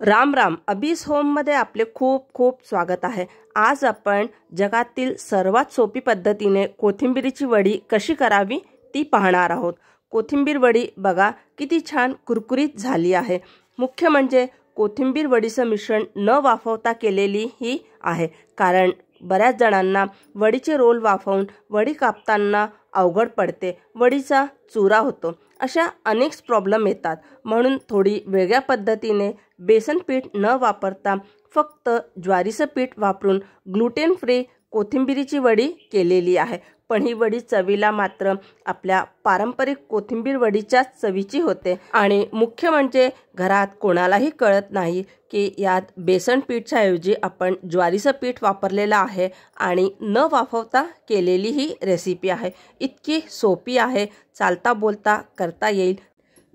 राम राम. अबीस होममध्ये आपले खूप खूप स्वागत आहे. आज आपण जगातील सर्वात सोपी पद्धतीने कोथिंबीरीची वडी कशी करावी ती पाहणार आहोत. कोथिंबीर वडी बघा किती छान कुरकुरीत झाली आहे. मुख्य म्हणजे कोथिंबीर वडीचं मिश्रण न वाफवता केलेली ही आहे, कारण बऱ्याच जणांना वडीचे रोल वाफवून वडी कापताना अवघड पडते, वडीचा चुरा होतो, अशा अनेक प्रॉब्लेम येतात. म्हणून थोडी वेगळ्या पद्धतीने बेसन पीठ न वापरता फक्त ज्वारीचं पीठ वापरून ग्लुटेन फ्री कोथिंबीरीची वडी केलेली आहे. पण ही वडी चवीला मात्र आपल्या पारंपरिक कोथिंबीर वडीच्याच चवीची होते. आणि मुख्य म्हणजे घरात कोणालाही कळत नाही की यात बेसन पीठच्या ऐवजी आपण ज्वारीचं पीठ वापरलेलं आहे आणि न वाफवता केलेली ही रेसिपी आहे. इतकी सोपी आहे, चालता बोलता करता येईल.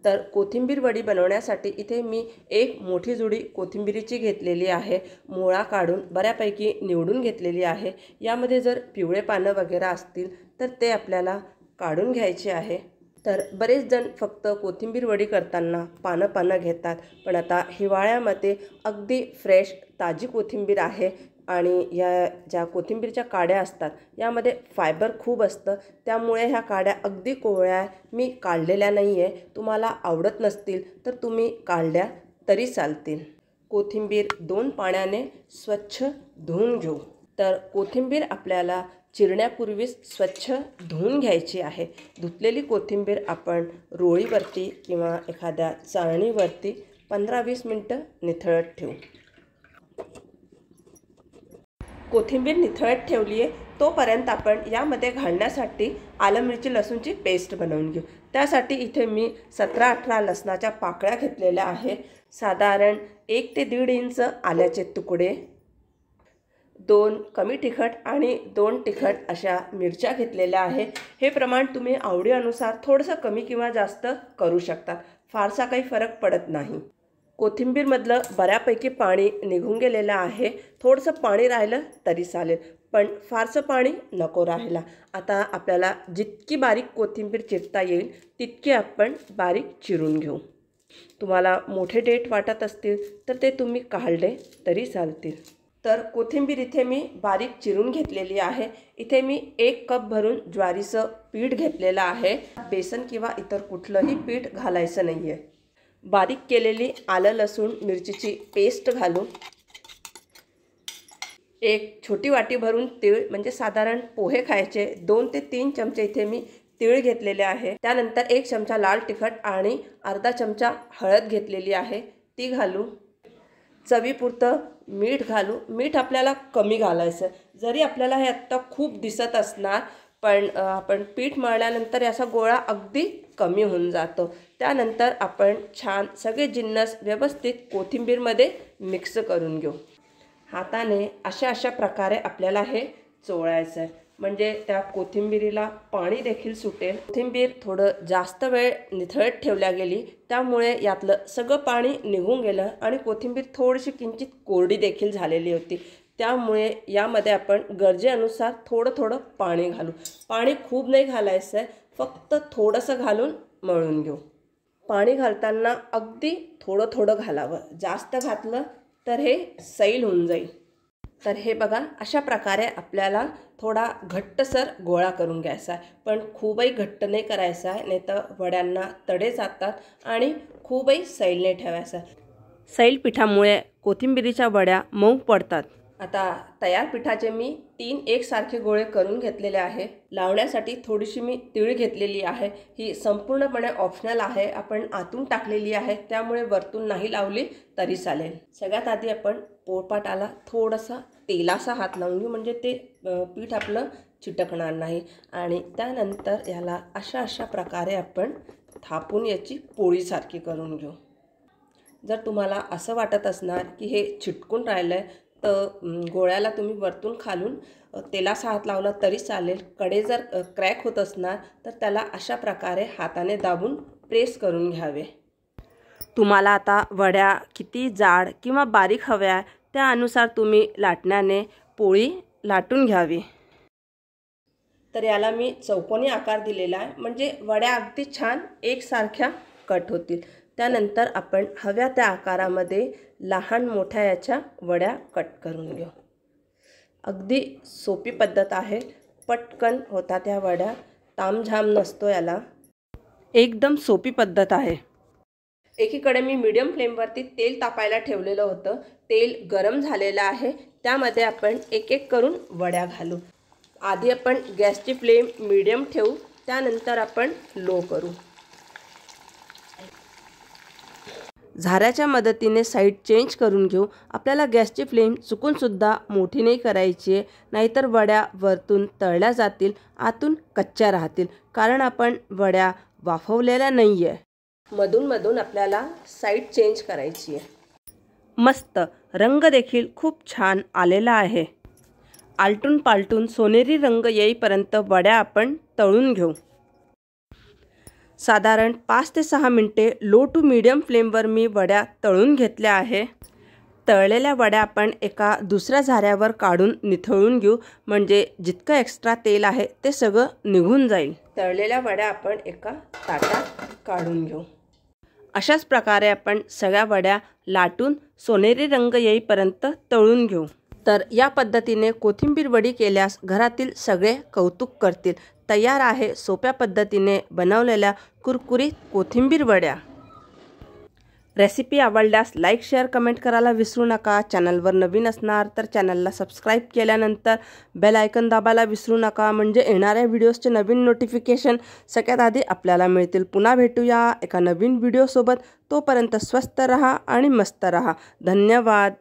तर कोथिंबीर वडी बनवण्यासाठी इथे मी एक मोठी जुडी कोथिंबीरीची घेतलेली आहे. मुळा काढून बऱ्यापैकी निवडून घेतलेली आहे. यामध्ये जर पिवळे पानं वगैरे असतील तर ते आपल्याला काढून घ्यायचे आहे. तर बरेच जण फक्त कोथिंबीर वडी करताना पानं घेतात, पण आता हिवाळ्यामध्ये अगदी फ्रेश ताजी कोथिंबीर आहे. आणि या ज्या कोथिंबीरच्या काड्या असतात यामध्ये फायबर खूप असतं, त्यामुळे ह्या काड्या अगदी कोवळ्या मी काढलेल्या नाही आहे. तुम्हाला आवडत नसतील तर तुम्ही काढल्या तरी चालतील. कोथिंबीर 2 पाण्याने स्वच्छ धुवून घेऊ. तर कोथिंबीर आपल्याला चिरण्यापूर्वीच स्वच्छ धुवून घ्यायची आहे. धुतलेली कोथिंबीर आपण रोळीवरती किंवा एखाद्या चाळणीवरती 15-20 मिनटं निथळत ठेवू. कोथिंबीर निथळत ठेवली आहे तोपर्यंत आपण यामध्ये घालण्यासाठी आलं मिरची लसूणची पेस्ट बनवून घेऊ. त्यासाठी इथे मी 17-18 लसणाच्या पाकळ्या घेतलेल्या आहे. साधारण 1 ते 1.5 इंच आल्याचे तुकडे, 2 कमी तिखट आणि 2 तिखट अशा मिरच्या घेतलेल्या आहे. हे प्रमाण तुम्ही आवडीनुसार थोडंसं कमी किंवा जास्त करू शकता, फारसा काही फरक पडत नाही. कोथिंबीरमधलं बऱ्यापैकी पाणी निघून गेलेलं आहे. थोडंसं पाणी राहिलं तरी चालेल, पण फारसं पाणी नको राहायला. आता आपल्याला जितकी बारीक कोथिंबीर चिरता येईल तितकी आपण बारीक चिरून घेऊ. तुम्हाला मोठे देठ वाटत असतील तर ते तुम्ही काढले तरी चालतील. तर कोथिंबीर इथे मी बारीक चिरून घेतलेली आहे. इथे मी 1 कप भरून ज्वारीचं पीठ घेतलेलं आहे. बेसन किंवा इतर कुठलंही पीठ घालायचं नाही आहे. बारीक केलेली आलं लसूण मिरचीची पेस्ट घालून 1 छोटी वाटी भरून तीळ, म्हणजे साधारण पोहे खायचे 2 ते 3 चमचे इथे मी तीळ घेतलेले आहे. त्यानंतर 1 चमचा लाल तिखट आणि अर्धा चमचा हळद घेतलेली आहे, ती घालू. चवीपुरतं मीठ घालू. मीठ आपल्याला कमी घालायचं. जरी आपल्याला हे आत्ता खूप दिसत असणार, पण आपण पीठ मळल्यानंतर याचा गोळा अगदी कमी होऊन जातो. त्यानंतर आपण छान सगळे जिन्नस व्यवस्थित कोथिंबीरमध्ये मिक्स करून घेऊ. हाताने अशा प्रकारे आपल्याला हे चोळायचं आहे, म्हणजे त्या कोथिंबीरीला पाणी देखील सुटेल. कोथिंबीर थोडं जास्त वेळ निथळत ठेवल्या गेली, त्यामुळे यातलं सगळं पाणी निघून गेलं आणि कोथिंबीर थोडीशी किंचित कोरडी देखील झालेली होती. त्यामुळे यामध्ये आपण गरजेनुसार थोडं पाणी घालू. पाणी खूप नाही घालायचं आहे, फक्त थोडंसं घालून मळून घेऊ. पाणी घालताना अगदी थोडं घालावं. जास्त घातलं तर हे सैल होऊन जाईल. तर हे बघा, अशा प्रकारे आपल्याला थोडा घट्टसर गोळा करून घ्यायचा आहे, पण खूपही घट्ट नाही करायचा आहे, नाही तर वड्यांना तडे जातात आणि खूपही सैल नाही ठेवायचा. सैल पिठामुळे कोथिंबीरीच्या वड्या मऊ पडतात. आता तयार पिठाचे मी 3 एकसारखे गोळे करून घेतलेले आहे. लावण्यासाठी थोडीशी मी तीळ घेतलेली आहे. ही संपूर्णपणे ऑप्शनल आहे, आपण आतून टाकलेली आहे, त्यामुळे वरतून नाही लावली तरी चालेल. सगळ्यात आधी आपण पोळपाटाला थोडासा तेलाचा हात लावून घेऊ, म्हणजे ते पीठ आपलं चिटकणार नाही. आणि त्यानंतर याला अशा प्रकारे आपण थापून याची पोळीसारखी करून घेऊ. जर तुम्हाला असं वाटत असणार की हे चिटकून राहिलं आहे तर गोळ्याला तुम्ही वरतून खालून तेलाचा हात लावला तरी चालेल. कडे जर क्रॅक होत असणार तर त्याला अशा प्रकारे हाताने दाबून प्रेस करून घ्यावे. तुम्हाला आता वड्या किती जाड किंवा बारीक हव्या त्यानुसार तुम्ही लाटण्याने पोळी लाटून घ्यावी. तर याला मी चौकोनी आकार दिलेला आहे, म्हणजे वड्या अगदी छान एकसारख्या कट होतील. त्यानंतर आपण हव्या त्या आकारामध्ये लहान मोठ्या याच्या वड्या कट करून घेऊ। अगदी सोपी पद्धत आहे, पटकन होतात त्या वड्या, तामझाम नसतो याला, एकदम सोपी पद्धत आहे। एकीकडे मी मीडियम फ्लेमवरती तेल तापायला ठेवलेलं होतं, तेल गरम झालेलं आहे, त्यामध्ये आपण एक एक करून वड्या घालू। आधी आपण गॅसची फ्लेम मीडियम ठेवू, त्यानंतर आपण लो करू। झाऱ्याच्या मदतीने साईड चेंज करून घेऊ। आपल्याला गॅसची फ्लेम चुकूनसुद्धा मोठी नाही करायची आहे, नाहीतर वड्या वरतून तळल्या जातील, आतून कच्च्या राहतील, कारण आपण वड्या वाफवलेल्या नाही आहे। मधून मधून आपल्याला साईड चेंज करायची आहे। मस्त रंग देखील खूप छान आलेला आहे। आलटून पालटून सोनेरी रंग येईपर्यंत वड्या आपण तळून घेऊ। साधारण 5 ते 6 मिनिटे लो टू मीडियम फ्लेमवर मी वड्या तळून घेतल्या आहे। तळलेल्या वड्या आपण एका दुसऱ्या झाऱ्यावर काढून निथळून घेऊ, म्हणजे जितकं एक्स्ट्रा तेल आहे ते सगळं निघून जाईल। तळलेल्या वड्या आपण एका ताटात काढून घेऊ। अशाच प्रकारे आपण सगळ्या वड्या लाटून सोनेरी रंग येईपर्यंत तळून घेऊ। तर या पद्धतीने कोथिंबीर वडी केल्यास घरातील सगळे कौतुक करतील। तयार आहे सोप्या पद्धतीने बनवलेल्या कुरकुरीत कोथिंबीर वड्या। रेसिपी आवडल्यास लाईक शेअर कमेंट करायला विसरू नका। चॅनलवर नवीन असणार तर चॅनलला सबस्क्राईब केल्यानंतर बेल आयकॉन दाबायला विसरू नका, म्हणजे येणाऱ्या व्हिडिओजचे नवीन नोटिफिकेशन सगळ्यात आधी आपल्याला मिळतील। पुन्हा भेटूया एका नवीन व्हिडिओसोबत, तोपर्यंत स्वस्त रहा आणि मस्त रहा। धन्यवाद।